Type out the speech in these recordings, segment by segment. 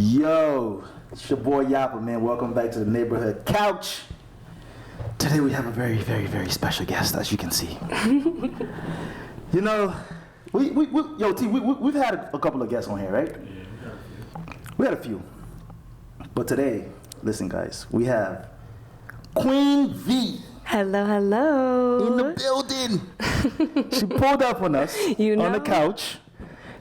Yo, it's your boy Yappa, man. Welcome back to the neighborhood couch. Today we have a very, very, very special guest, as you can see. You know, we've had a couple of guests on here, right? Yeah, we had a few. But today, listen, guys, we have Queen V. Hello, hello. In the building. She pulled up on us on the couch.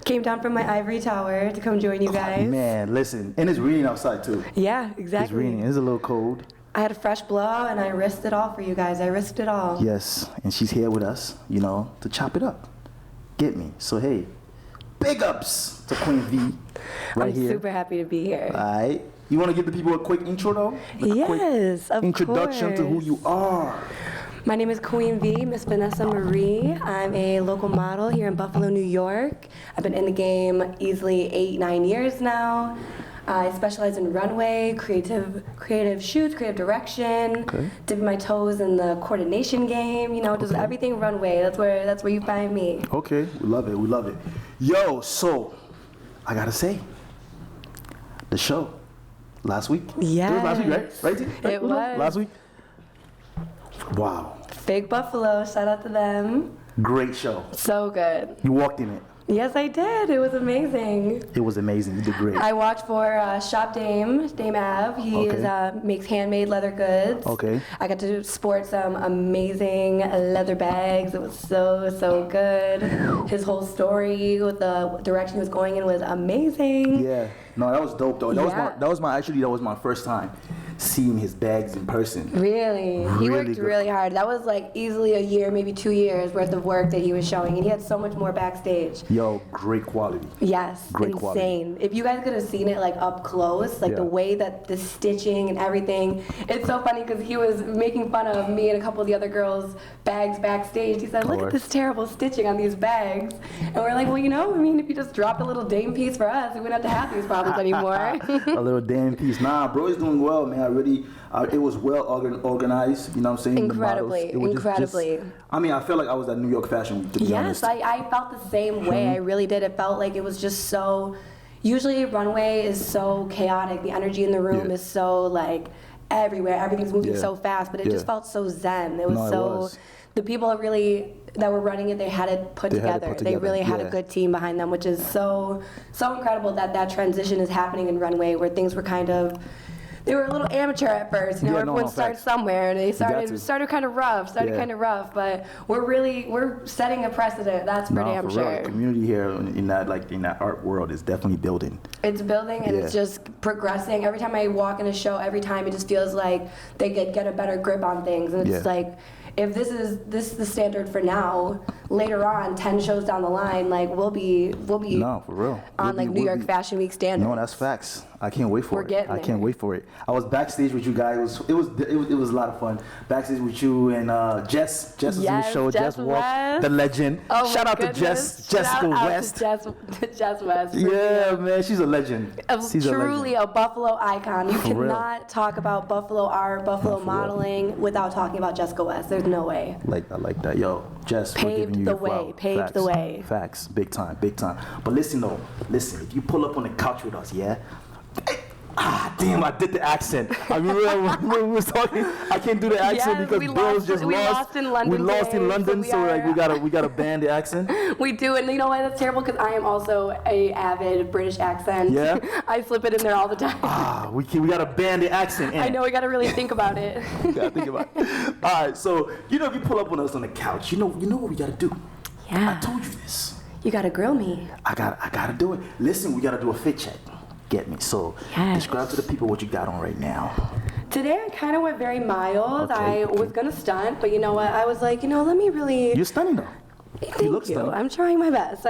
Came down from my ivory tower to come join you guys. Oh, man, listen. And it's raining outside, too. Yeah, exactly. It's raining. It's a little cold. I had a fresh blowout, and I risked it all for you guys. I risked it all. Yes, and she's here with us, you know, to chop it up. Get me? So, hey, big ups to Queen V right here. I'm super happy to be here. All right. You want to give the people a quick intro, though? Like yes, a quick introduction to who you are. My name is Queen V, Miss Vanessa Marie. I'm a local model here in Buffalo, New York. I've been in the game easily 8-9 years now. I specialize in runway, creative shoots, creative direction, dipping my toes in the coordination game, you know, just everything runway. That's where you find me. Okay, we love it, we love it. Yo, so, I gotta say, the show, last week? Yes. It was last week, right? It was. Last week? Wow. Big Buffalo, shout out to them. Great show. So good. You walked in it. Yes, I did. It was amazing. It was amazing. You did great. I worked for Shop Dame Av. He makes handmade leather goods. Okay. I got to sport some amazing leather bags. It was so good. His whole story with the direction he was going in was amazing. Yeah. No, that was dope though. That was my first time seeing his bags in person. Really? He worked really hard. That was like easily a year, maybe 2 years worth of work that he was showing, and he had so much more backstage. Yo, great quality. Yes, great insane. Quality. If you guys could have seen it like up close, like the way that the stitching and everything, it's so funny because he was making fun of me and a couple of the other girls' bags backstage. He said, look at this terrible stitching on these bags. And we're like, well, you know, I mean, if you just dropped a little dame piece for us, we wouldn't have to have these problems anymore. A little dame piece. Nah, bro, he's doing well, man. It was well organized, you know what I'm saying? Incredibly. I mean, I felt like I was at New York Fashion Week, to be honest. Yes, I felt the same way. I really did. It felt like it was just so, usually runway is so chaotic. The energy in the room is so like everywhere. Everything's moving so fast, but it just felt so zen. It was the people that were running it, they had it put together. They really had a good team behind them, which is so incredible that transition is happening in runway where things were they were a little amateur at first. You know, everyone starts somewhere, and they started kind of rough. But we're setting a precedent. That's for damn sure. Real. The community here in that art world is definitely building. It's building, and it's just progressing. Every time I walk in a show, every time it just feels like they get a better grip on things, and it's like, if this is the standard for now, later on, 10 shows down the line, like we'll be no, for real. On New York Fashion Week standards. No, that's facts. I can't wait for it. I can't wait for it. I was backstage with you guys. It was a lot of fun. Backstage with you and Jess. Jess was in the show. Jess West, the legend. Oh, shout out to Jess. Jessica West. Jess West. Yeah, man, she's a legend. Truly a Buffalo icon. You cannot talk about Buffalo art, Buffalo modeling without talking about Jessica West. There's no way. I like that. Yo, Jess, paved the way. Facts. Big time. But listen, if you pull up on the couch with us, damn, I did the accent. I remember when we was talking, I can't do the accent because Bill's just lost. We lost in London. We lost in London, so we gotta ban the accent. We do, and you know why that's terrible? Because I am also a avid British accent. Yeah. I slip it in there all the time. We gotta ban the accent. I know, we gotta really think about it. We gotta think about it. All right, so if you pull up on us on the couch, you know what we gotta do. Yeah. I told you this. You gotta grill me. I gotta do it. Listen, we gotta do a fit check. Get me. So describe to the people what you got on right now. Today I kind of went very mild. I was gonna stunt, but you know what? I was like, let me really. You're stunning though. Thank you. Stunning. I'm trying my best.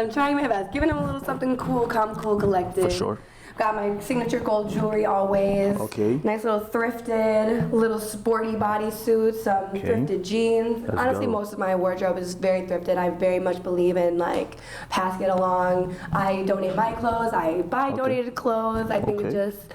Giving them a little something cool, calm, cool, collected. For sure. Got my signature gold jewelry always. Okay. Nice little thrifted, little sporty bodysuit, some thrifted jeans. Honestly, most of my wardrobe is very thrifted. I very much believe in passing it along. I donate my clothes. I buy donated clothes. I think it just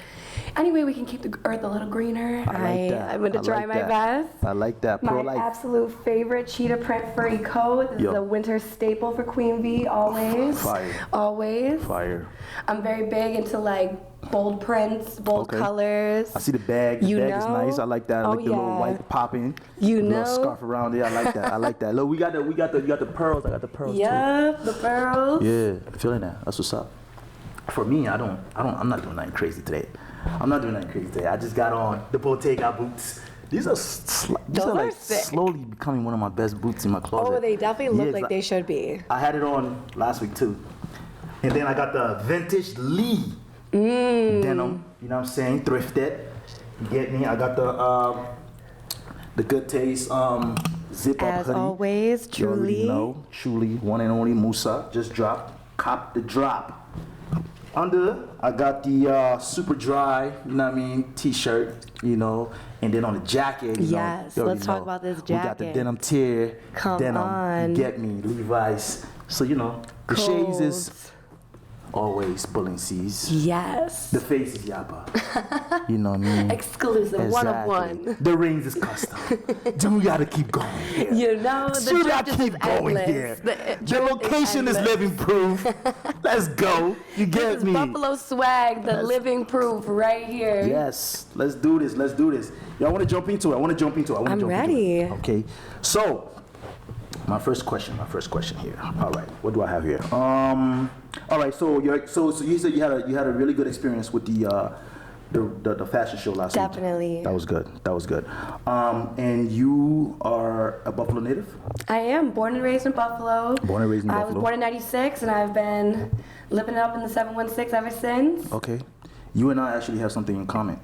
any way we can keep the earth a little greener. I'm going to try my best. I like that. My absolute favorite cheetah print furry coat. This is a winter staple for Queen V, always. Fire. Always. Fire. I'm very big into like bold prints, bold colors. I see the bag. The bag is nice. I like that. I like the little white popping. Little scarf around there. I like that. I like that. Look, you got the pearls. I got the pearls too. Yeah, the pearls. Yeah, feeling that. That's what's up. For me, I'm not doing nothing crazy today. I just got on the Bottega boots. These are like slowly becoming one of my best boots in my closet. Oh, they definitely look like they should be. I had it on last week too. And then I got the vintage Lee denim, you know what I'm saying, thrifted. You get me? I got the Good Taste zip up As hoodie. always, truly. Truly, one and only Musa just dropped. Cop the drop. Under, I got the super dry, you know what I mean, t-shirt, you know, and then on the jacket, yes, let's talk about this jacket. We got the denim tear, denim, you get me, Levi's. So, you know, the shades is always Bulling C's. Yes. The face is Yappa. You know what I mean? Exclusive, one of one. The rings is custom. Then we gotta keep going here. You know, the gotta keep going here. The location is living proof. Let's go. You get me? Buffalo swag, the living proof right here. Yes. Let's do this. Y'all wanna jump into it? I'm ready. Okay. So, my first question here. All right, what do I have here? All right, so you said you had a really good experience with the fashion show last week. Definitely. That was good. And you are a Buffalo native? I am born and raised in Buffalo. I was born in '96, and I've been living up in the 716 ever since. Okay. You and I actually have something in common.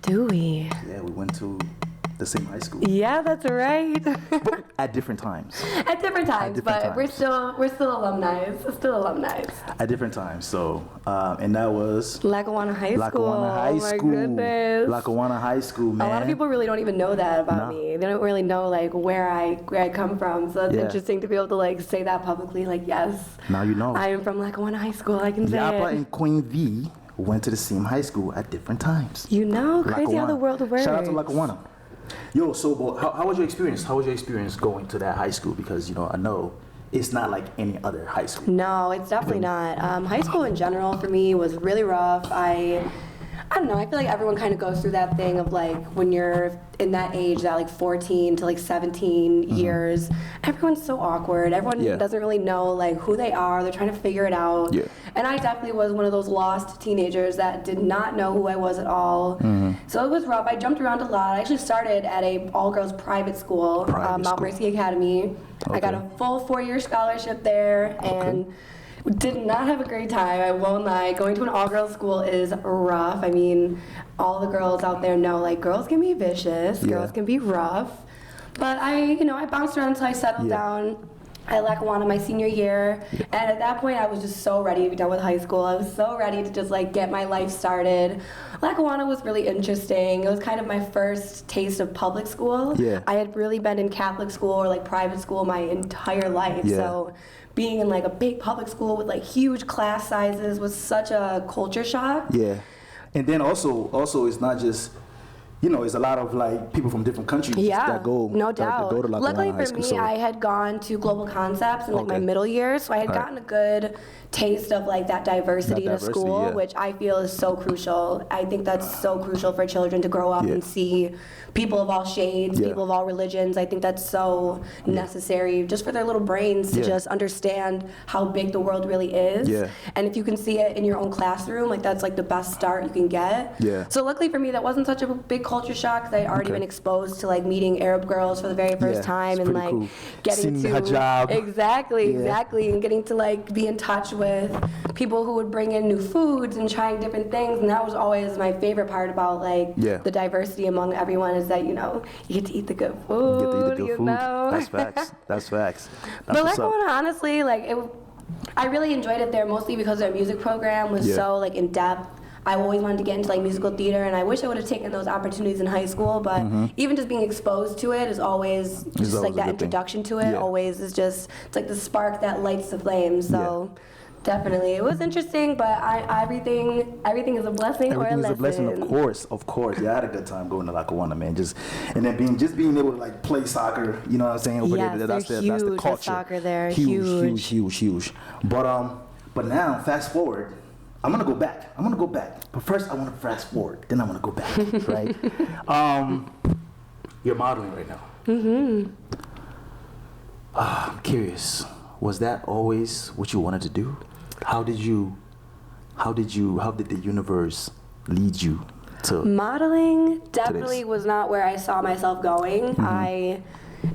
Do we? Yeah, we went to the same high school. Yeah, that's right. But at different times. But we're still alumni. At different times. So, and that was Lackawanna High School. Oh my goodness. Lackawanna High School, man. A lot of people really don't even know that about me. They don't really know like where I come from. So it's interesting to be able to like say that publicly. Like, yes. Now you know. I am from Lackawanna High School. I can say Yappa it. and Queen V went to the same high school at different times. You know, crazy how the world works. Shout out to Lackawanna. Yo, so how was your experience? How was your experience going to that high school? Because, you know, I know it's not like any other high school. No, it's definitely not. High school in general for me was really rough. I don't know, I feel like everyone kind of goes through that thing of like when you're in that age, that like 14 to like 17 years, everyone's so awkward. Everyone doesn't really know like who they are. They're trying to figure it out. Yeah. And I definitely was one of those lost teenagers that did not know who I was at all. So it was rough. I jumped around a lot. I actually started at a all-girls private school, Mount Mercy Academy. Okay. I got a full 4-year scholarship there, and did not have a great time, I won't lie. Going to an all-girls school is rough. I mean, all the girls out there know, like, girls can be vicious, girls can be rough. But I bounced around until I settled down at Lackawanna my senior year. And at that point, I was just so ready to be done with high school. I was so ready to just, like, get my life started. Lackawanna was really interesting. It was kind of my first taste of public school. Yeah. I had really been in Catholic school or, like, private school my entire life. Yeah. So being in like a big public school with like huge class sizes was such a culture shock. Yeah. And then also it's not just, you know, it's a lot of like people from different countries that go. No doubt. That go to Luckily for me, I had gone to Global Concepts in like my middle years, so I had gotten a good taste of like that diversity in a school, which I feel is so crucial. I think that's so crucial for children to grow up and see people of all shades, people of all religions. I think that's so necessary just for their little brains to just understand how big the world really is. Yeah. And if you can see it in your own classroom, like that's like the best start you can get. Yeah. So luckily for me, that wasn't such a big culture shock because I had already been exposed to like meeting Arab girls for the very first time and like getting to hijab. Exactly, and getting to like be in touch with people who would bring in new foods and trying different things. And that was always my favorite part about like the diversity among everyone is that, you know, you get to eat the good food. Know? That's facts. That's facts. But Lackawanna, honestly, like I really enjoyed it there mostly because their music program was so like in depth. I always wanted to get into like musical theater, and I wish I would have taken those opportunities in high school. But even just being exposed to it is always just like that introduction to it. Always is just it's like the spark that lights the flame. So. Definitely, it was interesting, but everything is a blessing or a lesson. Everything is a blessing, of course. Yeah, I had a good time going to Lackawanna, man. And then being able to like play soccer, you know what I'm saying? Over there, that's the culture. Soccer there, huge. But now, fast forward, I'm gonna go back. But first, I want to fast forward. Then I want to go back, right? You're modeling right now. Mm-hmm. I'm curious. Was that always what you wanted to do? How did the universe lead you to modeling? Definitely was not where I saw myself going. Mm-hmm. I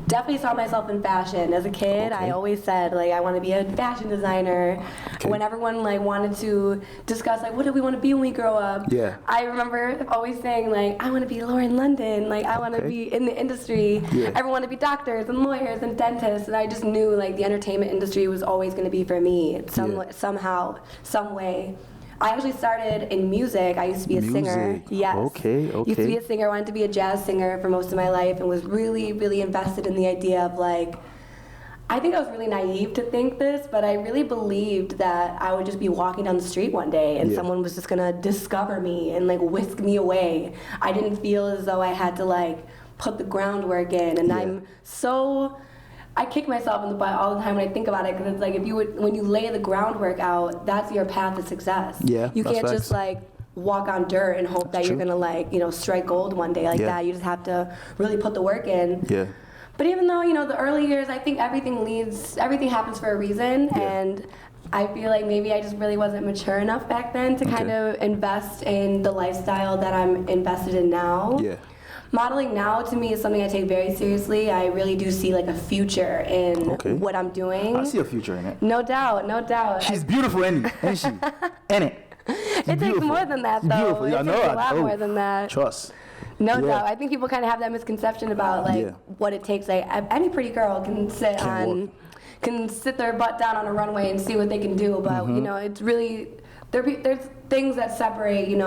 definitely saw myself in fashion. As a kid, I always said, like, I want to be a fashion designer. Okay. When everyone, like, wanted to discuss, like, what do we want to be when we grow up? Yeah. I remember always saying, like, I want to be Lauren London. Like, I want to be in the industry. Yeah. Everyone wanted to be doctors and lawyers and dentists. And I just knew, like, the entertainment industry was always going to be for me somehow, some way. I actually started in music. I used to be a singer. Yes. Okay. Used to be a singer. Wanted to be a jazz singer for most of my life, and was really, really invested in the idea of, like, I think I was really naive to think this, but I really believed that I would just be walking down the street one day and someone was just gonna discover me and, like, whisk me away. I didn't feel as though I had to, like, put the groundwork in, and I kick myself in the butt all the time when I think about it, because it's like, when you lay the groundwork out, that's your path to success. Yeah, you can't just, like, walk on dirt and hope that you're gonna, like, strike gold one day like that. You just have to really put the work in. Yeah. But even though, the early years, I think everything happens for a reason, and I feel like maybe I just really wasn't mature enough back then to kind of invest in the lifestyle that I'm invested in now. Yeah. Modeling now, to me, is something I take very seriously. I really do see, like, a future in what I'm doing. I see a future in it. No doubt, no doubt. She's beautiful, isn't she? In it. It takes more than that, though. It takes a lot more than that. Trust. No doubt. I think people kind of have that misconception about, like, what it takes. Like, any pretty girl can sit their butt down on a runway and see what they can do. But, it's really, there's things that separate,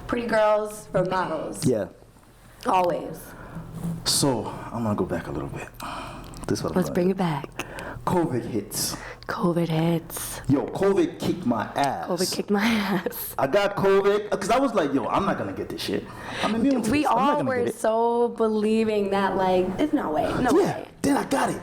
pretty girls from models. Yeah. Always. So, I'm going to go back a little bit. Let's bring it back. COVID hits. Yo, COVID kicked my ass. I got COVID because I was like, yo, I'm not going to get this shit. We all were so believing that, like, there's no way. No way. Then I got it.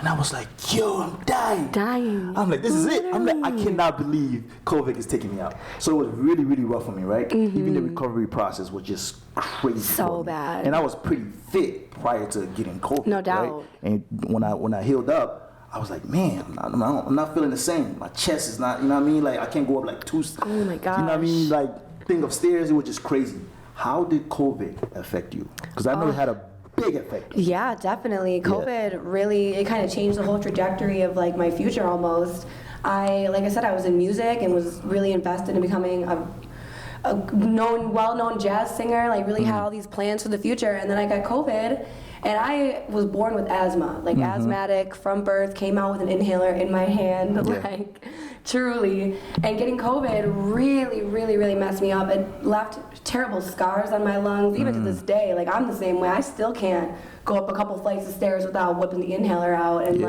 And I was like, yo, I'm dying. I'm like, this is it. I'm like, I cannot believe COVID is taking me out. So it was really, really rough for me, right? Mm-hmm. Even the recovery process was just crazy. So bad. And I was pretty fit prior to getting COVID. No doubt. Right? And when I healed up, I was like, man, I'm not feeling the same. My chest is not, you know what I mean? Like, I can't go up like two. Oh my gosh. You know what I mean? Like, thing of stairs, it was just crazy. How did COVID affect you? Because I know it had a big effect. Yeah, definitely. COVID really, it kind of changed the whole trajectory of, like, my future almost. Like I said, I was in music and was really invested in becoming a well-known jazz singer, like, really had all these plans for the future, and then I got COVID, and I was born with asthma, like, asthmatic from birth, came out with an inhaler in my hand, like, truly, and getting COVID really, really, really messed me up. It left terrible scars on my lungs, even to this day. Like, I'm the same way. I still can't go up a couple flights of stairs without whipping the inhaler out, and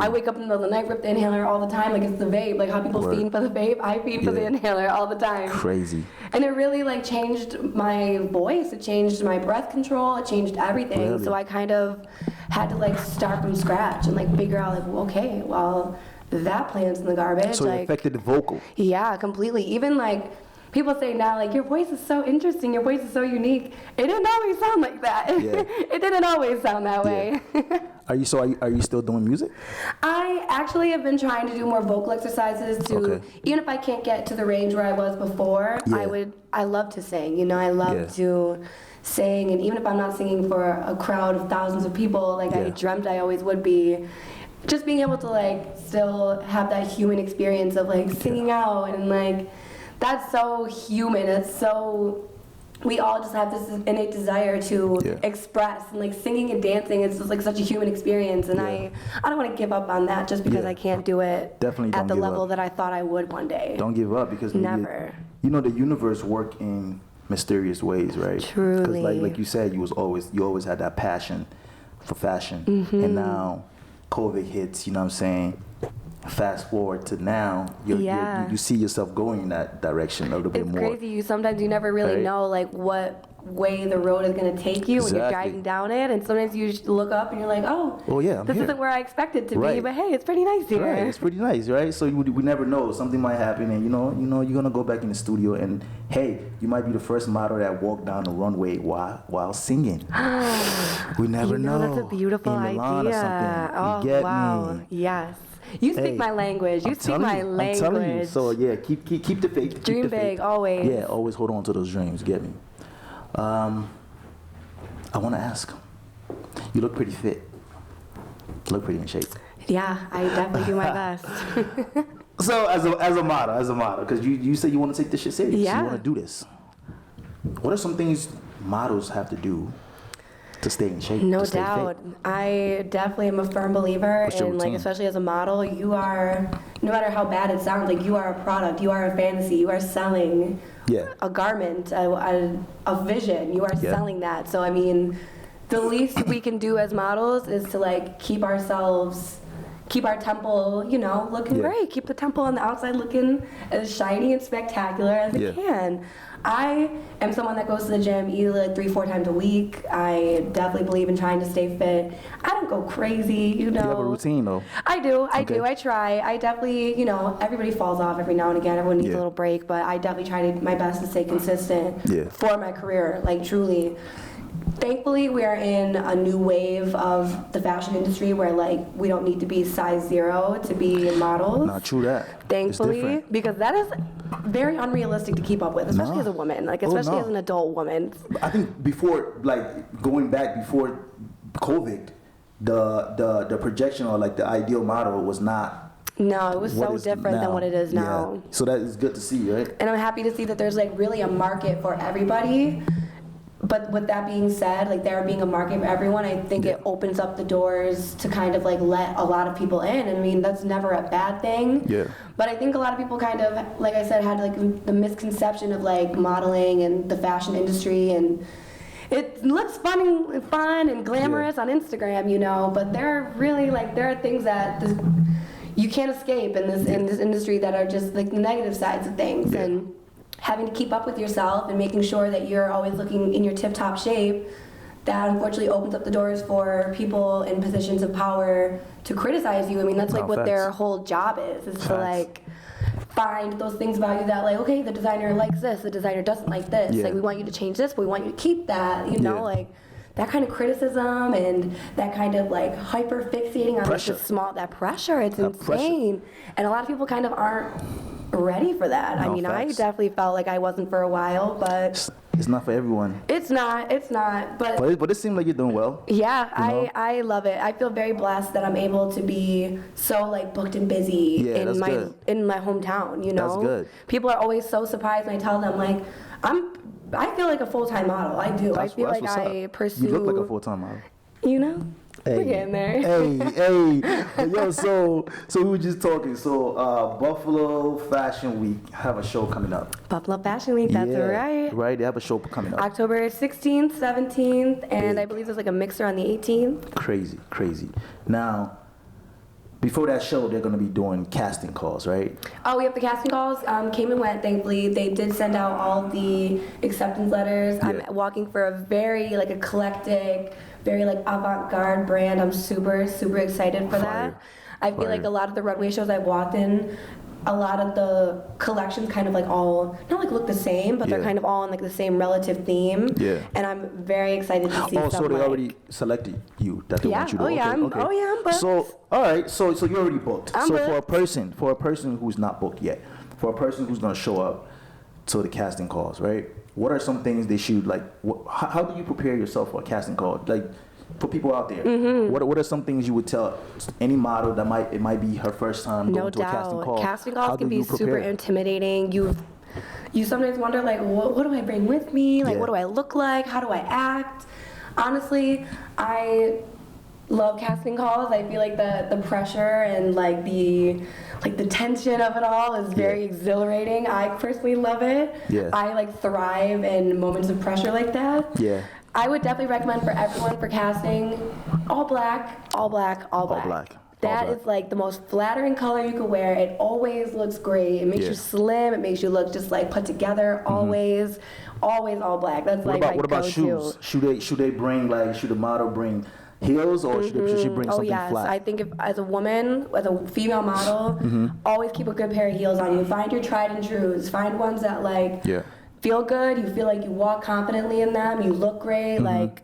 I wake up in the middle of the night, rip the inhaler all the time, like it's the vape, like how people fiend for the vape, I fiend for the inhaler all the time. Crazy. And it really, like, changed my voice, it changed my breath control, it changed everything. Really? So I kind of had to, like, start from scratch and, like, figure out, like, okay, well, that plan's in the garbage. So it affected the vocal. Yeah, completely. Even, like, people say now, like, your voice is so interesting, your voice is so unique. It didn't always sound like that. Yeah. It didn't always sound that way. Are you still doing music? I actually have been trying to do more vocal exercises to, even if I can't get to the range where I was before, I love to sing, I love to sing, and even if I'm not singing for a crowd of thousands of people, like I dreamt I always would be, just being able to, like, still have that human experience of, like, singing out, and, like, that's so human. It's so, we all just have this innate desire to express, and, like, singing and dancing is just, like, such a human experience, and I don't want to give up on that just because I can't do it at the level that I thought I would one day. Don't give up, because never. The universe work in mysterious ways, right? Truly. Because like you said, you always had that passion for fashion, and now COVID hits. You know what I'm saying? Fast forward to now, you see yourself going in that direction a little bit more. It's crazy. Sometimes you never really know, like, what way the road is going to take you when you're Exactly. driving down it. And sometimes you just look up and you're like, oh, yeah, I'm this here. isn't where I expected to be, Right. but hey, it's pretty nice here. Right, it's pretty nice, right? So we never know. Something might happen, and you're gonna go back in the studio, and hey, you might be the first model that walked down the runway while singing. We never know. That's a beautiful in Milan idea. or something. Oh, You get wow. me? Yes. You speak my language. You speak my language. I'm telling you. So yeah, keep the faith. Keep Dream the big, faith. always. Yeah, always hold on to those dreams. Get me? I want to ask. You look pretty fit. You look pretty in shape. Yeah, I definitely do my best. So as a model, because you say you want to take this shit serious. Yeah. You want to do this. What are some things models have to do to stay in shape? No to stay doubt. fit? I definitely am a firm believer What's your in, like, routine? especially as a model, you are, no matter how bad it sounds, like, you are a product, you are a fantasy, you are selling Yeah. a garment, a vision, you are Yeah. selling that. So, I mean, the least we can do as models is to, like, keep our temple, looking Yeah. great. Keep the temple on the outside looking as shiny and spectacular as Yeah. it can. I am someone that goes to the gym either like 3-4 times a week. I definitely believe in trying to stay fit. I don't go crazy, You have a routine though. I do. Okay. I try. I definitely, everybody falls off every now and again. Everyone needs Yeah. a little break, but I definitely try my best to stay consistent Yeah. for my career, like truly. Thankfully, we are in a new wave of the fashion industry where, like, we don't need to be size 0 to be models. Not true that. It's Thankfully, different. because that is very unrealistic to keep up with, especially No. as a woman, like, Oh, especially no. as an adult woman. I think before, like going back before COVID, the projection or like the ideal model was not. No, it was what so is different than now. what it is now. Yeah. So that is good to see, right? And I'm happy to see that there's, like, really a market for everybody. But with that being said, like, there being a market for everyone, I think it opens up the doors to kind of, like, let a lot of people in. And I mean, that's never a bad thing. Yeah. But I think a lot of people kind of, like I said, had, like, the misconception of, like, modeling and the fashion industry, and it looks fun and glamorous on Instagram, but there are things that you can't escape in this industry that are just, like, the negative sides of things. Yeah. And having to keep up with yourself and making sure that you're always looking in your tip-top shape, that unfortunately opens up the doors for people in positions of power to criticize you. I mean, that's like what facts. their whole job is to, Facts. like, find those things about you that, like, okay, the designer likes this, the designer doesn't like this. Yeah. Like, we want you to change this, but we want you to keep that, Yeah. like, that kind of criticism and that kind of, like, hyper fixating on Pressure. that pressure, it's That pressure. insane. And a lot of people kind of aren't ready for that. I No, mean, facts. I definitely felt like I wasn't for a while, but It's not for everyone. it's not. But it seems like you're doing well. Yeah, You know? I love it. I feel very blessed that I'm able to be so, like, booked and busy Yeah, that's good. in my hometown, That's good. People are always so surprised when I tell them, like, I feel like a full-time model. I do. I feel like what's I up. pursue, You look like a full-time model. We're getting there. Hey. But yo, so we were just talking. So Buffalo Fashion Week have a show coming up. Buffalo Fashion Week, that's right. Right, they have a show coming up. October 16th, 17th, and I Big. believe there's, like, a mixer on the 18th. Crazy. Now, before that show, they're gonna be doing casting calls, right? Oh, we have the casting calls. Came and went, thankfully. They did send out all the acceptance letters. Yeah. I'm walking for a very, like, eclectic, very, like, avant-garde brand. I'm super, super excited for Fire. that. I feel like Fire. a lot of the runway shows I've walked in, a lot of the collections kind of, like, all, not, like, look the same, but they're Yeah. kind of all in, like, the same relative theme. Yeah. And I'm very excited to see Oh, so some, they like, already selected you that they Yeah. want you to. Oh, yeah, I'm booked. So all right, so you're already booked. I'm so booked. for a person who's not booked yet, for a person who's gonna show up to the casting calls, right? What are some things they should like? How do you prepare yourself for a casting call? Like, for people out there, Mm-hmm. what are some things you would tell any model that might be her first time No going to a casting doubt. call? Casting How calls do can be you super prepare? intimidating. You sometimes wonder, like, what do I bring with me? Like, Yeah. what do I look like? How do I act? Honestly, I love casting calls. I feel like the pressure and, like, the tension of it all is very exhilarating. I personally love it. Yeah. I, like, thrive in moments of pressure like that. Yeah. I would definitely recommend for everyone for casting all black, all black, all black. black. That is like the most flattering color you could wear. It always looks great. It makes you slim. It makes you look just like put together. Always all black. That's like my what about go-to. shoes? Should the model bring heels, or should she bring something yes. flat? I think if as a woman, as a female model, always keep a good pair of heels on you. Find your tried and trues. Find ones that like feel good. You feel like you walk confidently in them. You look great. Like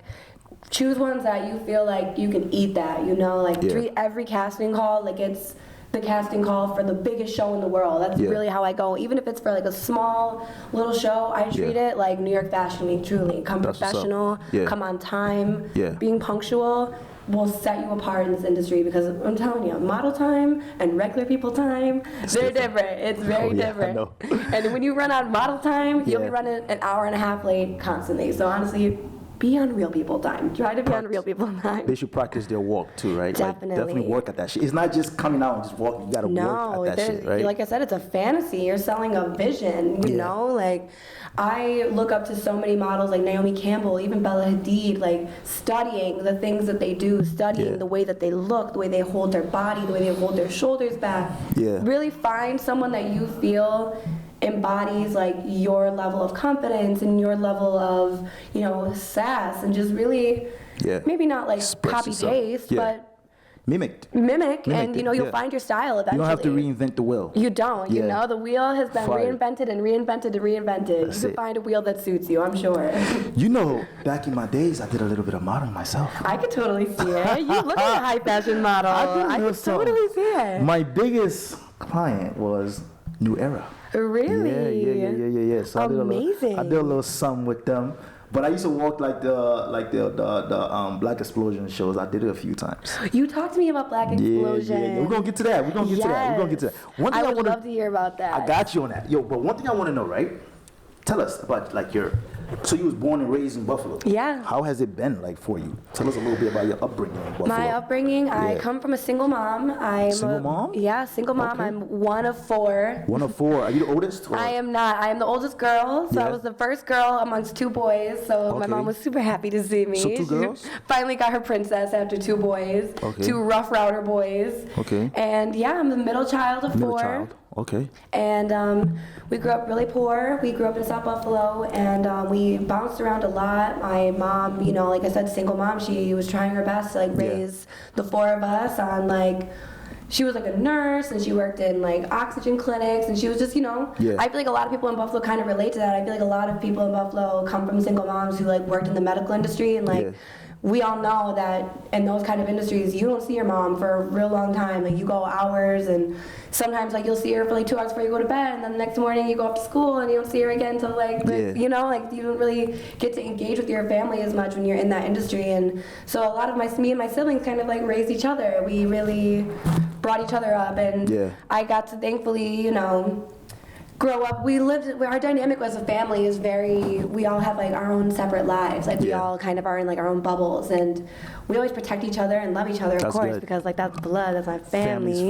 choose ones that you feel like you can eat that. You know, like treat every casting call like it's the casting call for the biggest show in the world. That's really how I go. Even if it's for like a small little show, I treat it like New York Fashion Week. Truly, come professional, come on time. Being punctual will set you apart in this industry, because I'm telling you, model time and regular people time, they're different. It's very different. And when you run out of model time, you'll be running an hour and a half late constantly. So honestly, be on real people time. Try to be on real people time. They should practice their walk too, right? Definitely. Like, definitely work at that shit. It's not just coming out and just walking. You gotta work at that shit, right? Like I said, it's a fantasy. You're selling a vision, you know? Like, I look up to so many models like Naomi Campbell, even Bella Hadid, like studying the things that they do, studying the way that they look, the way they hold their body, the way they hold their shoulders back. Really find someone that you feel embodies like your level of confidence and your level of, you know, sass, and just really maybe not like copy paste, but mimic, and you know, you'll find your style eventually. You don't have to reinvent the wheel. You don't. You know, the wheel has been reinvented and reinvented and reinvented. You can find a wheel that suits you, I'm sure. You know, back in my days, I did a little bit of modeling myself. I could totally see it. You look like a high fashion model. I could totally see it. My biggest client was New Era. Really? Yeah. So amazing. I did a little something with them. But I used to walk like the Black Explosion shows. I did it a few times. You talked to me about Black Explosion. Yeah. We're gonna get to that. We're gonna get to that. One thing I would love to hear about that. I got you on that. But one thing I want to know, right? Tell us about like so you was born and raised in Buffalo. Yeah. How has it been like for you? Tell us a little bit about your upbringing in Buffalo. My upbringing, I come from a single mom. Single mom? Yeah, single mom. Okay. I'm one of four. One of four. Are you the oldest? I am not. I am the oldest girl. So I was the first girl amongst two boys. So my mom was super happy to see me. So two girls? She finally got her princess after two boys. Two rough router boys. And I'm the middle child of four. Middle child. Okay. And we grew up really poor. We grew up in South Buffalo, and we bounced around a lot. My mom, you know, like I said, single mom, she was trying her best to like raise the four of us on like, she was like a nurse, and she worked in like oxygen clinics, and she was just, you know, I feel like a lot of people in Buffalo kind of relate to that. I feel like a lot of people in Buffalo come from single moms who like worked in the medical industry, and like we all know that in those kind of industries, you don't see your mom for a real long time. Like you go hours, and sometimes like you'll see her for like 2 hours before you go to bed, and then the next morning you go off to school and you don't see her again until like, you know, like you don't really get to engage with your family as much when you're in that industry. And so a lot of me and my siblings kind of like raised each other. We really brought each other up, and I got to thankfully, you know, grow up. Our dynamic as a family is we all have like our own separate lives. Like we all kind of are in like our own bubbles, and we always protect each other and love each other, of course, because like that's blood, that's my family.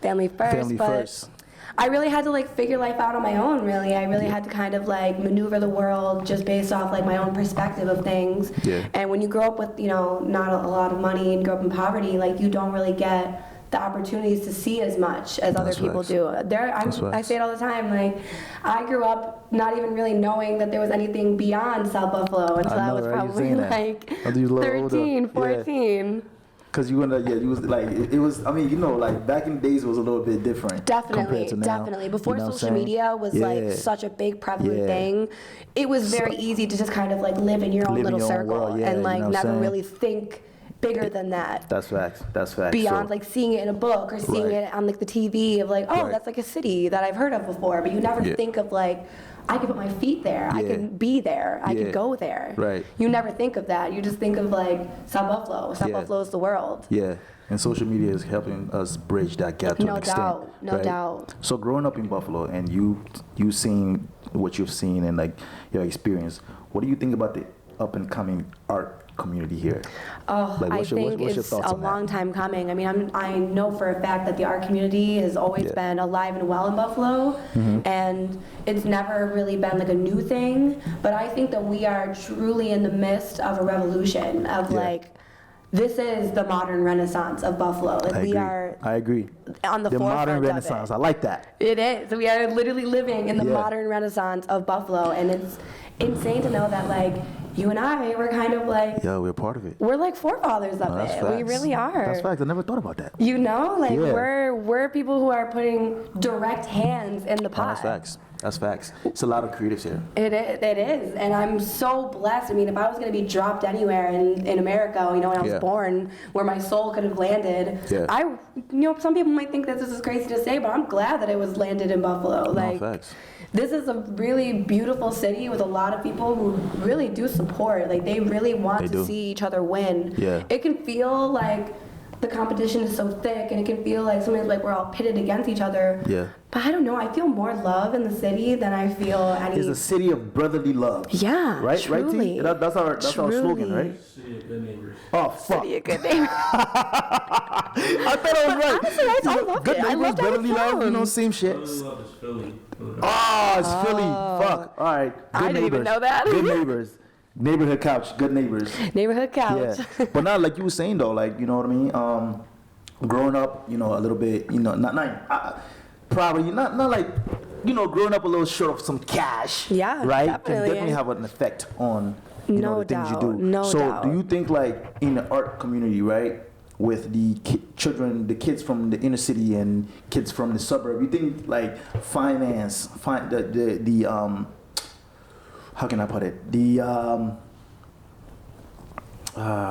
Family first. I really had to like figure life out on my own, really. I really had to kind of like maneuver the world just based off like my own perspective of things. And when you grow up with, you know, not a lot of money and grow up in poverty, like you don't really get the opportunities to see as much as other people do. I say it all the time, like I grew up not even really knowing that there was anything beyond South Buffalo until I was probably like 13, 14. Because you was like, it was, I mean, you know, like back in the days it was a little bit different. Definitely. Before social media was like such a big prevalent thing, it was very easy to just kind of like live in your own little circle and like never really think bigger than that. That's facts. Beyond like seeing it in a book or seeing it on like the TV of like, that's like a city that I've heard of before, but you never think of like, I could put my feet there, I could be there, I could go there. You never think of that. You just think of like South Buffalo. South Buffalo is the world. And social media is helping us bridge that gap to an extent. No doubt. So growing up in Buffalo and you seeing what you've seen and like your experience, what do you think about the up and coming art community here? I think it's a long time coming. I mean, I know for a fact that the art community has always been alive and well in Buffalo, and it's never really been like a new thing, but I think that we are truly in the midst of a revolution of like this is the modern renaissance of Buffalo. Like I agree. On the modern forefront renaissance. of it. I like that. It is. We are literally living in the modern renaissance of Buffalo, and it's insane to know that like you and I were kind of like we're part of it. We're like forefathers of it. Facts. We really are. That's facts. I never thought about that. You know, like we're people who are putting direct hands in the pot. That's facts. That's facts. It's a lot of creatives here. It is, and I'm so blessed. I mean, if I was going to be dropped anywhere in America, you know, when I was born, where my soul could have landed, some people might think that this is crazy to say, but I'm glad that it was landed in Buffalo. Like, facts. This is a really beautiful city with a lot of people who really do support. Like, they really want to see each other win. Yeah. It can feel like the competition is so thick, and it can feel like sometimes like we're all pitted against each other. Yeah. But I don't know. I feel more love in the city than I feel any. It's a city of brotherly love. Yeah. Right. Truly. Right. T? That's our slogan, right? City of good neighbors. Oh fuck. City of good neighbors. I thought I was right. Honestly, I loved good it. neighbors, I loved brotherly love. it. You know, same shit. Brotherly love is Philly. Oh, it's Philly. Fuck. All right. Good I didn't even neighbors. know that. Good neighbors. Neighborhood couch. Good neighbors. Neighborhood couch. Yeah. But not like you were saying though. Like, you know what I mean. Growing up, you know, a little bit, you know, probably not like, you know, growing up a little short of some cash. Yeah, right. definitely. Can definitely have an effect on you know, the things you do. No so doubt. do you think like in the art community, right, with the the kids from the inner city and kids from the suburb, you think like how can I put it?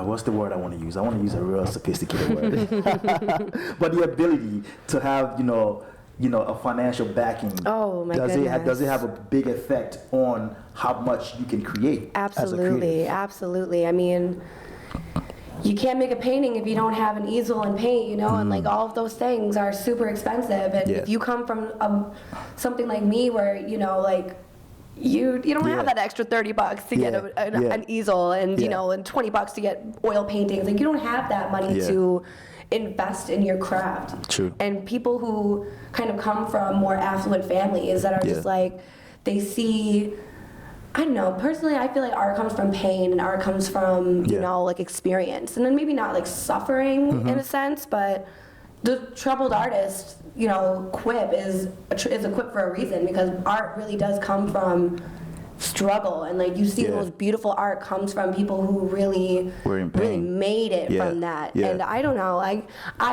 What's the word I want to use? I want to use a real sophisticated word. But the ability to have, you know, a financial backing. Oh my goodness. Does it have a big effect on how much you can create? Absolutely, absolutely. I mean, you can't make a painting if you don't have an easel and paint, you know, and like all of those things are super expensive. And if you come from something like me where, you know, like, you don't have that extra $30 to get an easel and you know, and $20 to get oil paintings. Like, you don't have that money to invest in your craft. True. And people who kind of come from more affluent families that are just like, they see, I don't know, personally I feel like art comes from pain and art comes from you know, like experience, and then maybe not like suffering in a sense, but the troubled artist, you know, quip is a quip for a reason, because art really does come from struggle, and like you see the most beautiful art comes from people who really made it from that. And I don't know, I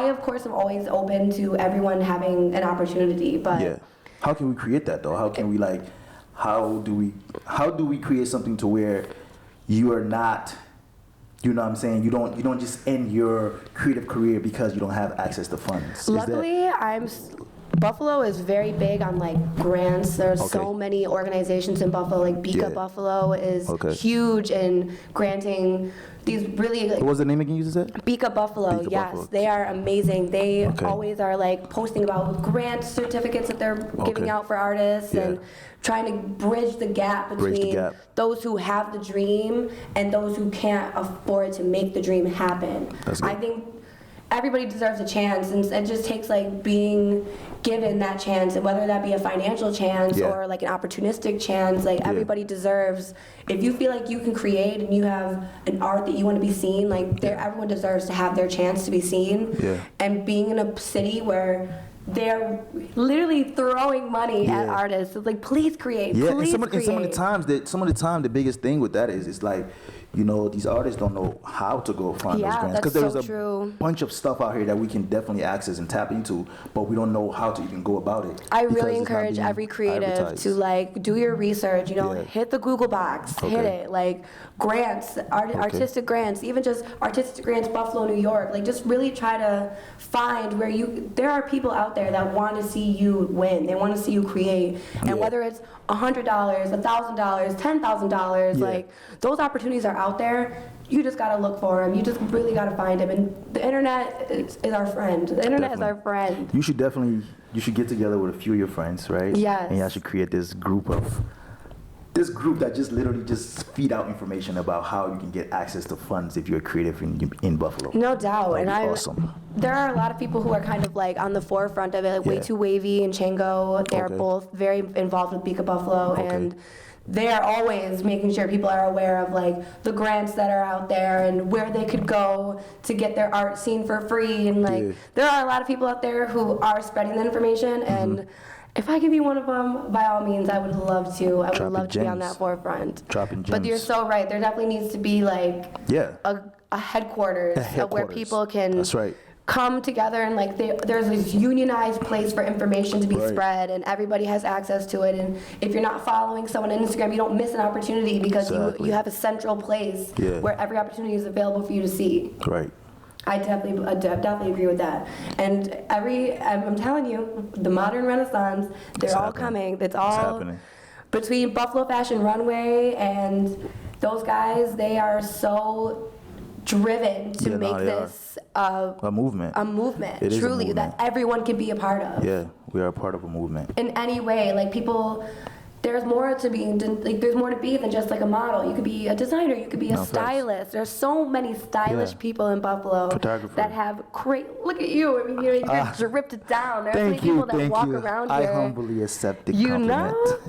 of course am always open to everyone having an opportunity, but how can we create that though? How can we like how do we create something to where you are not, you know what I'm saying, you don't just end your creative career because you don't have access to funds? Luckily, Buffalo is very big on like grants. There's so many organizations in Buffalo. Like Beeka Buffalo is huge in granting these really. Like, what was the name again you said? Beeka Buffalo. Beeka yes, Buffalo. they are amazing. They always are like posting about grant certificates that they're giving out for artists and trying to bridge the gap between those who have the dream and those who can't afford to make the dream happen. I think everybody deserves a chance, and it just takes like being given that chance, and whether that be a financial chance or like an opportunistic chance, like everybody deserves, if you feel like you can create and you have an art that you want to be seen, like everyone deserves to have their chance to be seen. And being in a city where they're literally throwing money at artists, it's like, please create, please create. And some of the time the biggest thing with that is, it's like, you know, these artists don't know how to go find those grants, because there's a bunch of stuff out here that we can definitely access and tap into, but we don't know how to even go about it. I really encourage every creative to like do your research, you know, hit the Google box, hit it, like grants, artistic grants, even just artistic grants, Buffalo, New York, like just really try to find where there are people out there that want to see you win, they want to see you create, and whether it's $100, $1,000, $10,000, like those opportunities are out there. You just gotta look for them. You just really gotta find them. And the internet is our friend. The internet is our friend. You should get together with a few of your friends, right? Yes. And you should create this group that just literally just feed out information about how you can get access to funds if you're creative in Buffalo. No doubt. That'd be awesome. There are a lot of people who are kind of like on the forefront of it, like Way Too Wavy and Chango. They're both very involved with Beeka Buffalo, and they are always making sure people are aware of like the grants that are out there and where they could go to get their art seen for free. And like there are a lot of people out there who are spreading that information, and if I could be one of them, by all means, I would love to. I would love to be on that forefront. Dropping gems. But you're so right. There definitely needs to be like a headquarters of where people can come together, and like there's this unionized place for information to be spread, and everybody has access to it. And if you're not following someone on Instagram, you don't miss an opportunity because you have a central place where every opportunity is available for you to see. Right. I definitely agree with that. And I'm telling you, the modern renaissance, they're all coming. It's all happening. Between Buffalo Fashion Runway and those guys, they are so driven to make this a movement. A movement, it truly, is a movement that everyone can be a part of. Yeah, we are a part of a movement. In any way, like people, there's more to be, like there's more to be than just like a model. You could be a designer, you could be a stylist. There's so many stylish people in Buffalo that have great, look at you, I mean, you get dripped down. There's so many people that walk around here. I humbly accept the compliment. You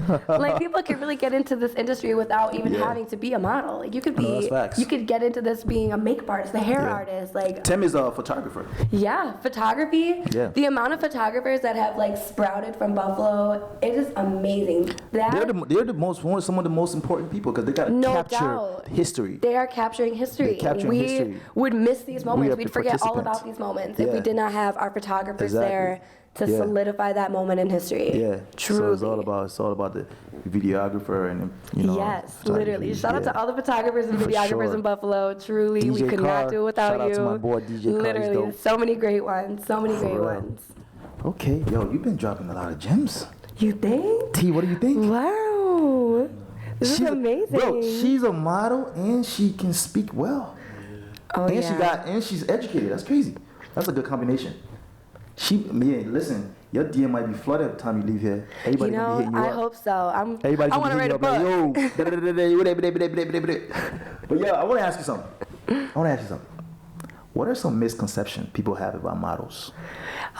know? Like people can really get into this industry without even having to be a model. Like you could be, you could get into this being a makeup artist, a hair artist. Like Tim is a photographer. Yeah, photography. Yeah. The amount of photographers that have like sprouted from Buffalo, it is amazing. They're some of the most important people because they got to capture history. They are capturing history. We would miss these moments. We'd forget all about these moments if we did not have our photographers there to solidify that moment in history. Yeah, truly. So it's all about the videographer and Yes, literally. Shout out to all the photographers and videographers in Buffalo. Truly, DJ we could not do it without you. Shout out to my boy DJ literally, so many great ones. So many great ones. Okay, yo, you've been dropping a lot of gems. You think? T, what do you think? Wow. This is amazing. Bro, she's a model and she can speak well. Oh, and she's educated. That's crazy. That's a good combination. Listen, your DM might be flooded by the time you leave here. Everybody gonna be hitting you up. I hope so. I want to write a book. But yo, I want to ask you something. What are some misconceptions people have about models?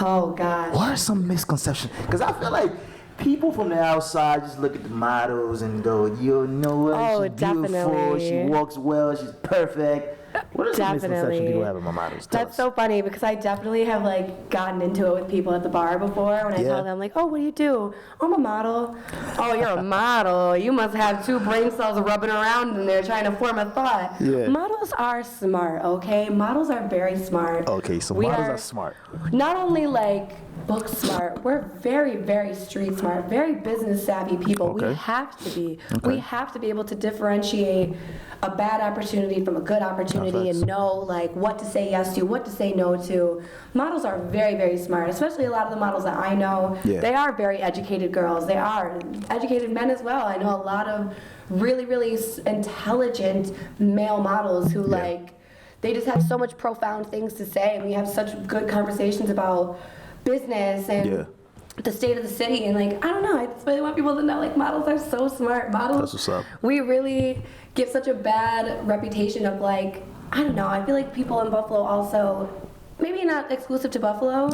Oh, gosh. What are some misconceptions? Because I feel like people from the outside just look at the models and go, you know what? She's beautiful. She walks well. She's perfect. What are some misconceptions people have about models? That's so funny because I definitely have like gotten into it with people at the bar before when I tell them like, oh, what do you do? Oh, I'm a model. Oh, you're a model. You must have 2 brain cells rubbing around in there trying to form a thought. Yeah. Models are smart, okay? Models are very smart. Okay, so models are smart. Not only like book smart, we're very, very street smart, very business savvy people. Okay. We have to be. Okay. We have to be able to differentiate a bad opportunity from a good opportunity and know like what to say yes to, what to say no to. Models are very, very smart, especially a lot of the models that I know. Yeah. They are very educated girls. They are educated men as well. I know a lot of really, really intelligent male models who like, they just have so much profound things to say, and we have such good conversations about business and the state of the city, and like I don't know, I just really want people to know like models are so smart. Models, that's what's up. We really get such a bad reputation of like, I don't know, I feel like people in Buffalo also, maybe not exclusive to Buffalo,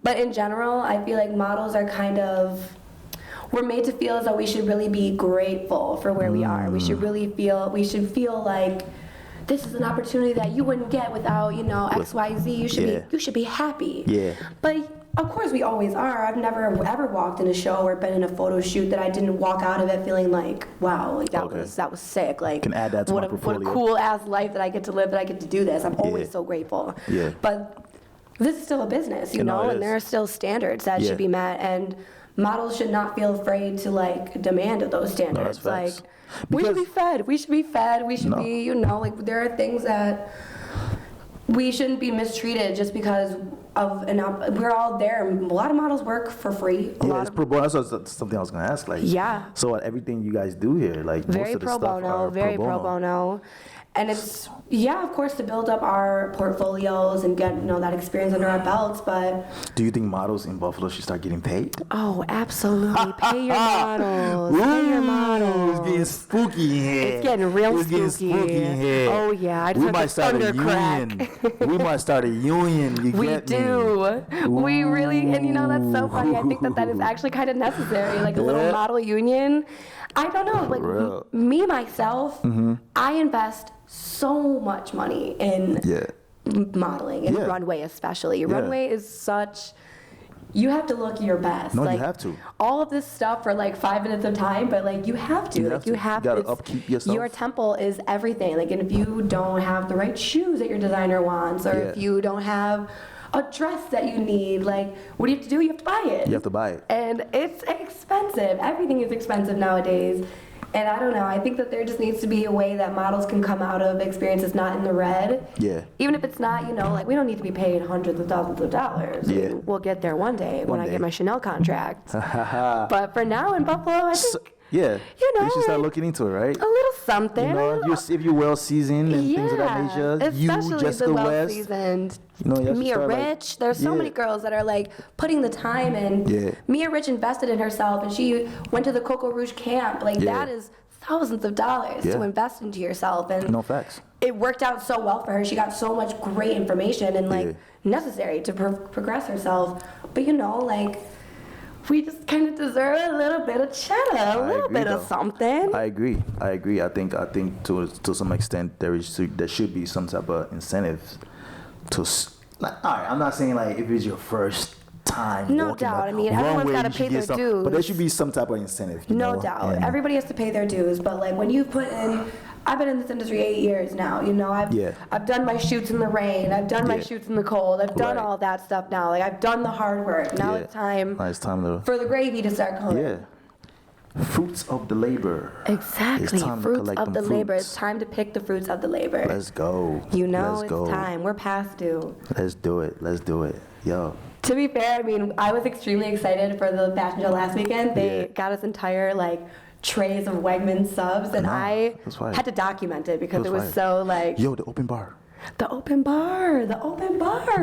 but in general I feel like models are kind of, we're made to feel as though we should really be grateful for where we are. We should feel like this is an opportunity that you wouldn't get without, XYZ. You should be happy. Yeah. But of course we always are. I've never ever walked in a show or been in a photo shoot that I didn't walk out of it feeling like, wow, like that was sick. Like can add that to my portfolio. What a cool ass life that I get to live, that I get to do this. I'm always so grateful. Yeah. But this is still a business, and there are still standards that should be met, and models should not feel afraid to like demand those standards. No, that's facts. Like we should be fed. We should be fed. We should be, like there are things that we shouldn't be mistreated just because of we're all there. A lot of models work for free. It's pro bono. That's something I was gonna ask. Like, so everything you guys do here, like very most of the pro stuff bono, are very pro bono. And it's, of course, to build up our portfolios and get, that experience under our belts, but... Do you think models in Buffalo should start getting paid? Oh, absolutely. Pay your models. Pay your models. Getting spooky in here. It's getting real It's getting spooky in here. Oh yeah, I just We heard might the start a thunder union. crack. We might start a union. You We get do. me? We really, and you know, that's so funny. I think that is actually kind of necessary, like a little model union. I don't know, like me, myself, I invest so much money in modeling and runway especially. Runway is such... You have to look your best. No, like, you have to. All of this stuff for like 5 minutes of time, but like you have to. You gotta upkeep yourself. Your temple is everything. Like, and if you don't have the right shoes that your designer wants, or if you don't have a dress that you need, like, what do you have to do? You have to buy it. You have to buy it. And it's expensive. Everything is expensive nowadays. And I don't know, I think that there just needs to be a way that models can come out of experiences not in the red. Yeah. Even if it's not, you know, like, we don't need to be paid hundreds of thousands of dollars. Yeah. I mean, we'll get there one day when I get my Chanel contract. But for now in Buffalo, I think, you know, should start looking into it, right? a little something. You know, if you're well seasoned and things of that nature, especially you, Jessica the West, well-seasoned. you know, you Mia Rich, there's so many girls that are like putting the time in. Mia Rich invested in herself, and she went to the Coco Rouge camp. Like, that is thousands of dollars to invest into yourself. And no facts. It worked out so well for her. She got so much great information and like necessary to progress herself. But you know, like, we just kind of deserve a little bit of cheddar, a little bit of something. I agree. I think to some extent there should be some type of incentive to, like, all right, I'm not saying like if it's your first time. No doubt. I mean, everyone's got to pay their dues. But there should be some type of incentive. No doubt. And everybody has to pay their dues. But like, when you put in, I've been in this industry 8 years now. You know, I've done my shoots in the rain. I've done my shoots in the cold. I've done all that stuff now. Like, I've done the hard work. Now it's time for the gravy to start coming. Yeah. Fruits of the labor. Exactly. Fruits of the labor. It's time to pick the fruits of the labor. Let's go. You know, it's time. We're past due. Let's do it. Yo. To be fair, I mean, I was extremely excited for the fashion show last weekend. They got us entire, like, trays of Wegmans subs, and I had to document it because it was so, like... Yo, the open bar. The open bar.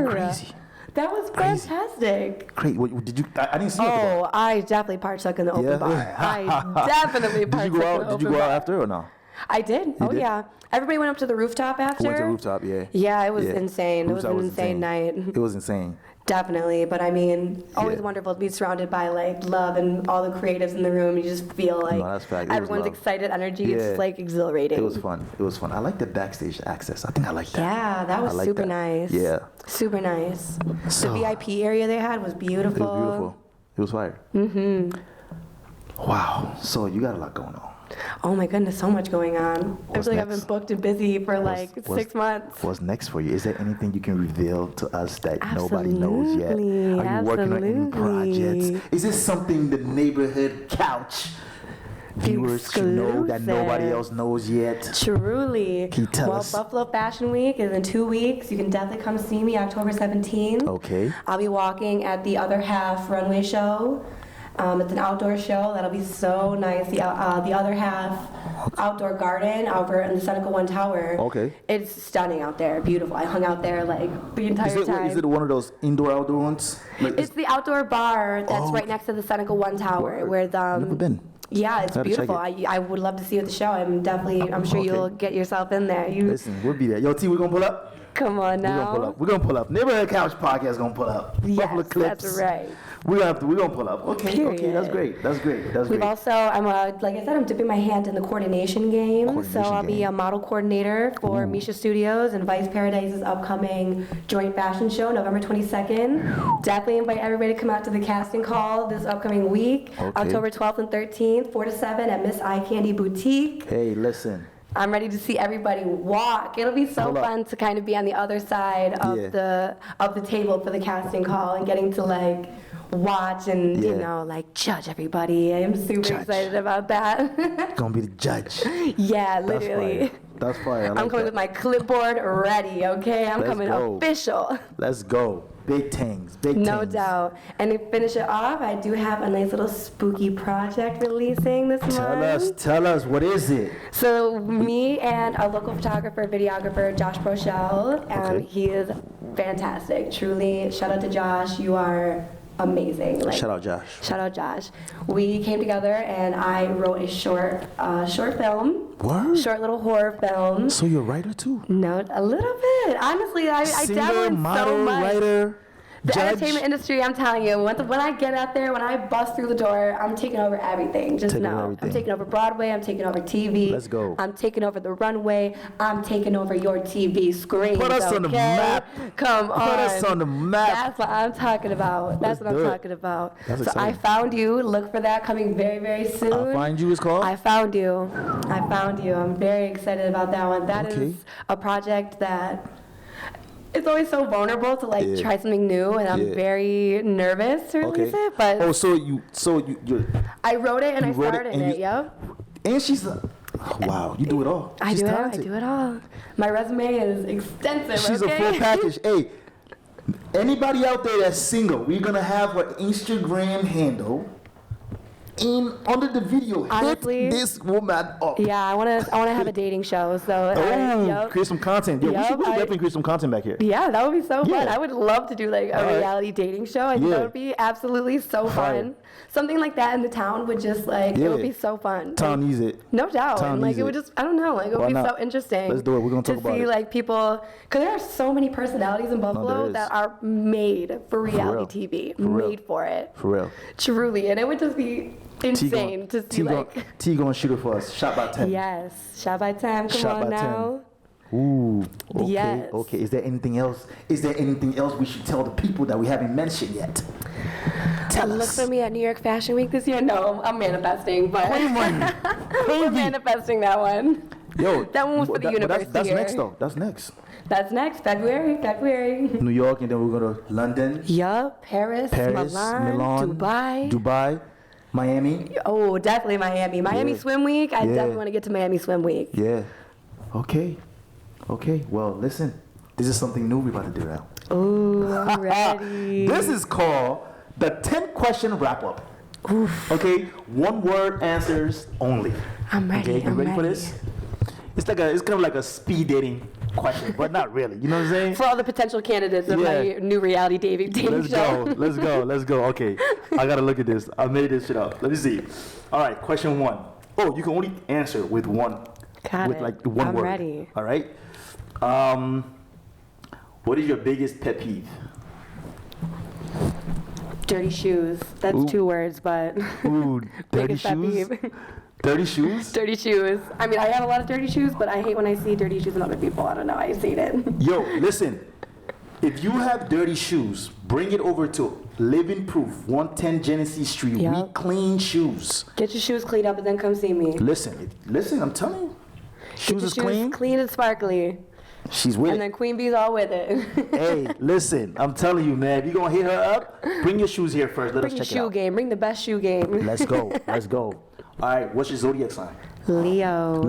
Crazy. That was fantastic. Great. What, did you? I didn't see it. Oh, I definitely partook in the open bar. I definitely partook in the open bar. Did you go out after or no? I did. You did? Yeah. Everybody went up to the rooftop after. Went to the rooftop, yeah. Yeah, it was insane. It was an insane night. It was insane. Definitely, but I mean, always wonderful to be surrounded by like love and all the creatives in the room. You just feel like everyone's excited energy. It's like exhilarating. It was fun. I like the backstage access. I think I like that. Yeah, that was super nice. Yeah. Super nice. The VIP area they had was beautiful. It was beautiful. It was fire. Wow. So you got a lot going on. Oh my goodness, so much going on. I feel like I've been booked and busy for like 6 months. What's next for you? Is there anything you can reveal to us that nobody knows yet? Are you working on any projects? Is this something the neighborhood couch viewers should know that nobody else knows yet? Truly. Can you tell us? Buffalo Fashion Week is in 2 weeks. You can definitely come see me October 17th. Okay. I'll be walking at the Other Half runway show. It's an outdoor show that'll be so nice. The Other Half outdoor garden over in the Seneca One Tower. Okay. It's stunning out there, beautiful. I hung out there like the entire time. Is it one of those outdoor ones? Like, it's the outdoor bar that's right next to the Seneca One Tower. Where the never been. Yeah, it's beautiful. I would love to see you at the show. I'm sure you'll get yourself in there. Listen, we'll be there. Yo, T, we're gonna pull up. Come on now. We're gonna pull up. Neighborhood Couch Podcast gonna pull up. Yes, Buffalo Clips. That's right. We're gonna pull up. Okay, that's great. We've also, like I said, I'm dipping my hand in the coordination game. So I'll be a model coordinator for Misha Studios and Vice Paradise's upcoming joint fashion show, November 22nd. Definitely invite everybody to come out to the casting call this upcoming week, October 12th and 13th, 4 to 7 at Miss Eye Candy Boutique. Hey, listen. I'm ready to see everybody walk. It'll be so fun to kind of be on the other side of the table for the casting call and getting to like watch and you know, like judge everybody. I'm super excited about that. Gonna be the judge. Yeah, literally. That's fire. I'm coming with my clipboard ready, okay? I'm coming official. Let's go. Big things. No doubt. And to finish it off, I do have a nice little spooky project releasing this month. Tell us, what is it? So me and a local photographer, videographer, Josh Brochelle, he is fantastic. Truly, shout out to Josh. You are amazing. Like, Shout out Josh. Shout out Josh. We came together and I wrote a short film. What? Short little horror film. So you're a writer too? No, a little bit. Honestly, I dabble in model, so much. Writer, The judge. entertainment industry, I'm telling you, when I get out there, when I bust through the door, I'm taking over everything. Just know. I'm taking over Broadway, I'm taking over TV. Let's go. I'm taking over the runway, I'm taking over your TV screen. Put us on the map. Come on. Put us on the map. That's what I'm talking about. That's what I'm talking about. That's so exciting. I found you. Look for that coming very, very soon. I'll Find You is called? I found you. I found you. I'm very excited about that one. That is a project that it's always so vulnerable to like try something new, and I'm very nervous to release it. But you're I wrote it and I starred in it. Yep. And she's wow, you do it all. I do it all. My resume is extensive. She's a full package. Hey, anybody out there that's single, we're gonna have her Instagram handle. And under the video, honestly, hit this woman up. Yeah, I wanna have a dating show. So create some content. Yeah, we should definitely create some content back here. Yeah, that would be so fun. I would love to do like a reality dating show. I think that would be absolutely so fun. Something like that in the town would just like it would be so fun. Town needs it. No doubt. And like it would just I don't know, like it would be so interesting. Let's do it. We're gonna talk about it. To see like people, because there are so many personalities in Buffalo that are made for reality TV, made for it. For real. Truly, and it would just be insane to see like. T gonna shoot it for us. Shot by 10. Yes, shot by 10. Come on now. 10. Ooh. Okay. Yes. Okay. Is there anything else? Is there anything else we should tell the people that we haven't mentioned yet? Tell us. Look for me at New York Fashion Week this year. No, I'm manifesting, but we're manifesting that one. Yo, that one was for the universe. That's next though. That's next. That's next February. New York, and then we're going to London. Yup. Paris, Milan, Dubai. Miami. Oh, definitely Miami. Miami Swim Week. I definitely want to get to Miami Swim Week. Yeah. Okay. Well, listen. This is something new we're about to do now. Ooh, I'm ready. This is called the 10-question wrap-up. Oof. Okay? 1-word answers only. I'm ready. Okay, you ready for this? It's kind of like a speed dating question, but not really. You know what I'm saying? For all the potential candidates of my new reality dating show. Let's go. Okay. I gotta look at this. I made this shit up. Let me see. All right, question 1. Oh, you can only answer with one. Like one word. I'm ready. All right. What is your biggest pet peeve? Dirty shoes. That's 2 words, but Ooh, dirty shoes? Dirty shoes? Dirty shoes. I mean, I have a lot of dirty shoes, but I hate when I see dirty shoes in other people. I don't know. I just hate it. Yo, listen. If you have dirty shoes, bring it over to Living Proof, 110 Genesee Street. We clean shoes. Get your shoes cleaned up and then come see me. Listen, I'm telling you. Shoes is clean. Clean and sparkly. She's with it. And then Queen Bee's all with it. Hey, listen, I'm telling you, man. If you're going to hit her up, bring your shoes here first. Let us check it out. Bring your shoe game. Bring the best shoe game. Let's go. All right, what's your zodiac sign? Leo.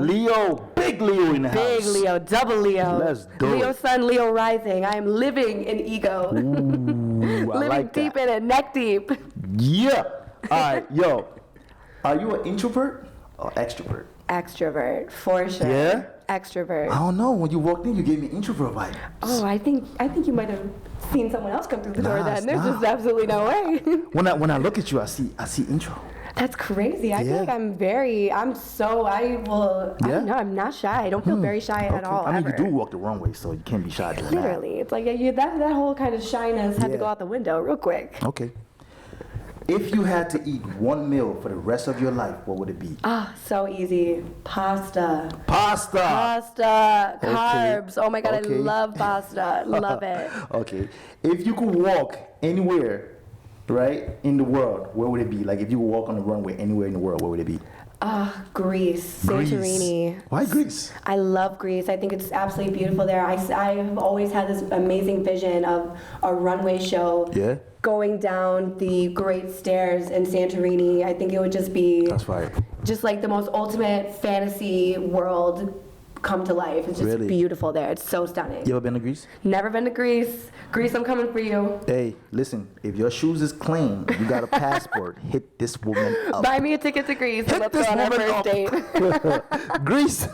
Big Leo in the house. Big Leo, double Leo. Let's do Leo it. sun, Leo rising. I am living in ego. Ooh, I living like that. deep in it, neck deep. Yeah. All right, yo. Are you an introvert or extrovert? Extrovert, for sure. Yeah? Extrovert. I don't know. When you walked in, you gave me introvert vibes. Oh, I think you might have seen someone else come through the door then. There's just absolutely no way. When I look at you, I see intro. That's crazy. I feel like I don't know, I'm not shy. I don't feel very shy at all. I mean, ever. you do walk the wrong way, so you can't be shy doing that. Literally. It's like that whole kind of shyness had to go out the window real quick. Okay. If you had to eat one meal for the rest of your life, what would it be? So easy. Pasta. Okay. Carbs. Oh my God, I love pasta. Love it. Okay. If you could walk anywhere, right, in the world, where would it be? Like if you could walk on the runway anywhere in the world, where would it be? Greece. Santorini. Why Greece? I love Greece. I think it's absolutely beautiful there. I have always had this amazing vision of a runway show. Yeah. Going down the great stairs in Santorini. I think it would just be just like the most ultimate fantasy world come to life. It's just beautiful there. It's so stunning. You ever been to Greece? Never been to Greece. Greece, I'm coming for you. Hey, listen, if your shoes is clean, you got a passport, hit this woman up. Buy me a ticket to Greece and let's go on our first date. Greece.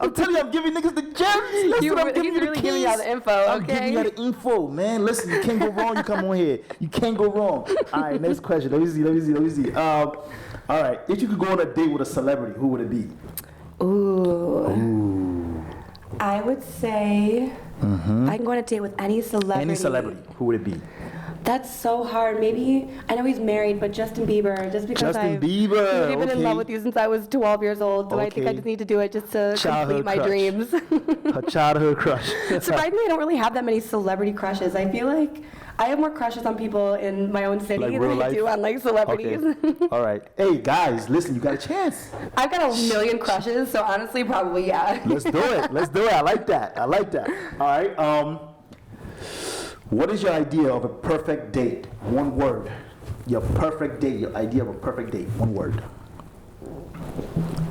I'm telling you, I'm giving niggas the gems. Listen, I'm giving you the keys. Giving you all the info, okay? I'm giving you the info, man. Listen, you can't go wrong. You come on here. You can't go wrong. All right, next question. Let me see. All right, if you could go on a date with a celebrity, who would it be? Ooh. I would say I can go on a date with any celebrity. Any celebrity, who would it be? That's so hard. Maybe, I know he's married, but Justin Bieber, just because I've been in love with you since I was 12 years old. Do I think I just need to do it just to complete my dreams? Her childhood crush. Surprisingly, I don't really have that many celebrity crushes. I feel like I have more crushes on people in my own city than I do on like celebrities. Okay. All right. Hey, guys, listen, you got a chance. I've got a million crushes, so honestly, probably, yeah. Let's do it. I like that. All right. What is your idea of a perfect date? One word. Your perfect date. Your idea of a perfect date. One word.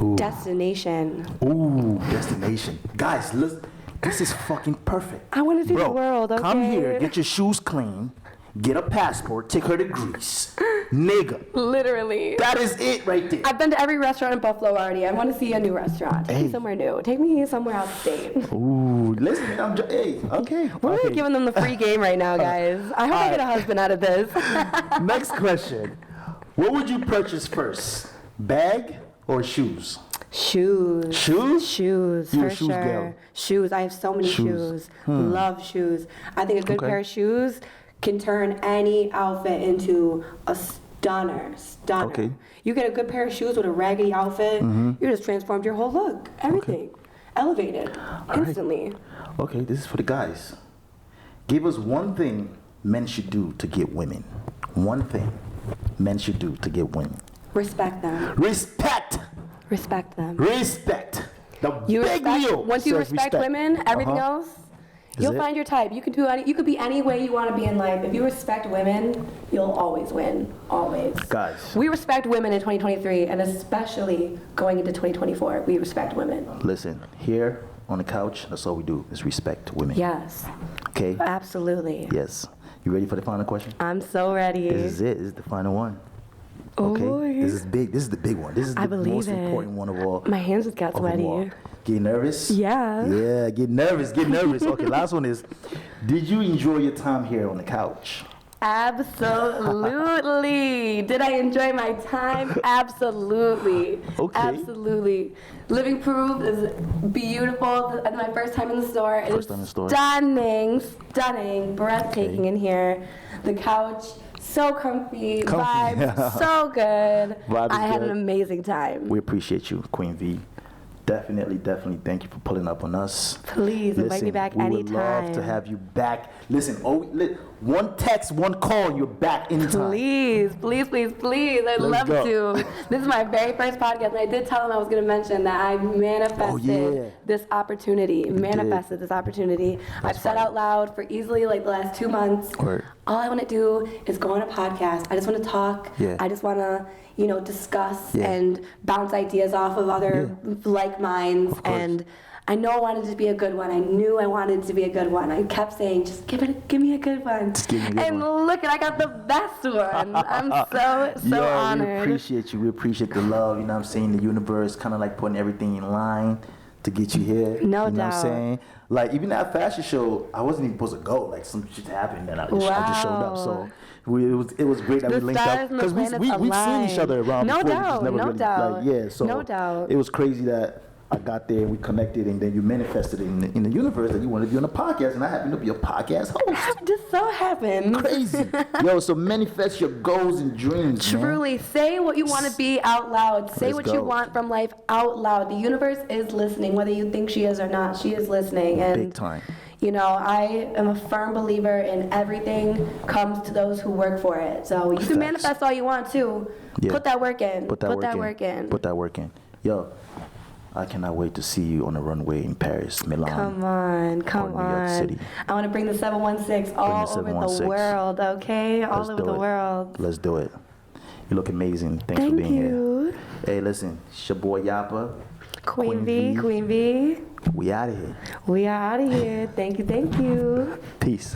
Ooh. Destination. Ooh, destination. Guys, listen. This is fucking perfect. I want to see the world, okay? Come here, get your shoes clean, get a passport, take her to Greece. Nigga. Literally. That is it right there. I've been to every restaurant in Buffalo already. I want to see a new restaurant. Take me somewhere new. Take me somewhere out of state. Ooh, listen, okay. We're really giving them the free game right now, guys. I hope I get a husband out of this. Next question. What would you purchase first? Bag or shoes? Shoes. Shoes? Shoes, You're for a shoes sure. girl. Shoes. I have so many shoes. Love shoes. I think a good pair of shoes can turn any outfit into a stunner. Okay. You get a good pair of shoes with a raggedy outfit, you just transformed your whole look. Everything. Elevated. Instantly. Right. Okay, this is for the guys. Give us one thing men should do to get women. One thing men should do to get women. Respect them. Respect them. The big deal. Once you respect women, everything else, you'll find your type. You could be any way you want to be in life. If you respect women, you'll always win. Always. Guys. We respect women in 2023, and especially going into 2024. We respect women. Listen, here on the couch, that's all we do is respect women. Yes. Okay? Absolutely. Yes. You ready for the final question? I'm so ready. This is it. This is the final one. Okay, this is big. This is the big one. This is the most important one of all. My hands just got sweaty. Get nervous? Yeah. Yeah, get nervous. Okay, last one is, did you enjoy your time here on the couch? Absolutely. Did I enjoy my time? Absolutely. Okay. Absolutely. Living Proof is beautiful. My first time in the store. It is stunning, breathtaking in here. The couch. So comfy, vibes, so good. I had an amazing time. We appreciate you, Queen V. Definitely thank you for pulling up on us. Please invite me back anytime. We would love to have you back. Listen, one text, one call, and you're back anytime. Please. I'd love to. This is my very first podcast, and I did tell him I was going to mention that I manifested this opportunity. I've said out loud for easily like the last 2 months. Word. All I want to do is go on a podcast. I just want to talk. Yeah. I just want to, discuss and bounce ideas off of other like minds. And I know I wanted it to be a good one. I knew I wanted it to be a good one. I kept saying, just give me a good one. Just give me a good and one. Look, I got the best one. I'm so honored. We appreciate you. We appreciate the love. You know what I'm saying? The universe kind of like putting everything in line to get you here. No doubt. You know what I'm saying? Like, even that fashion show, I wasn't even supposed to go. Like, some shit happened and I just showed up. So it was great that we linked up. Because we've seen each other around before. No doubt. It was crazy that I got there and we connected, and then you manifested in the universe that you wanted to be on a podcast, and I happened to be a podcast host. It just so happened. Crazy. Yo, so manifest your goals and dreams. Truly, man. Say what you want to be out loud. Say what you want from life out loud. The universe is listening, whether you think she is or not. She is listening. And big time. I am a firm believer in everything comes to those who work for it. So you can manifest all you want to. Yeah. Put that work in. Put that work in. Yo, I cannot wait to see you on the runway in Paris, Milan. Come on. New York City. I want to bring the 716 all over the world, okay? All over the world. Let's do it. You look amazing. Thanks for being here. Hey, listen, it's your boy Yappa. Queen V. We out of here. We are out of here. Thank you. Peace.